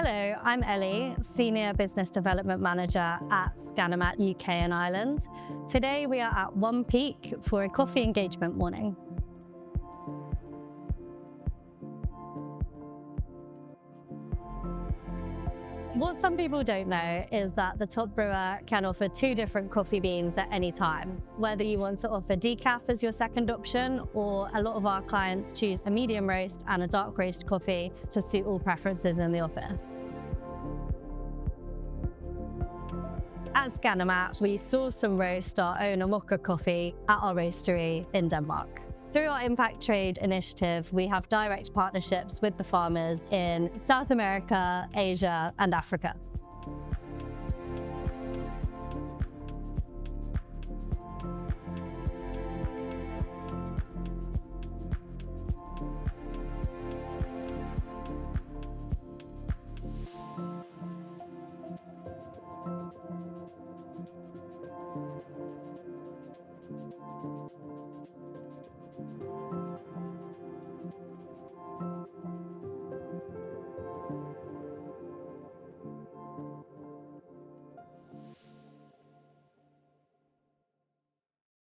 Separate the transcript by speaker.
Speaker 1: Hello, I'm Ellie, Senior Business Development Manager at Scanomat UK and Ireland. Today we are at One Peak for a coffee engagement morning. What some people don't know is that the TopBrewer can offer two different coffee beans at any time. Whether you want to offer decaf as your second option, or a lot of our clients choose a medium roast and a dark roast coffee to suit all preferences in the office. At Scanomat, we source and roast our own Mocha coffee at our roastery in Denmark. Through our Impact Trade initiative, we have direct partnerships with the farmers in South America, Asia, and Africa.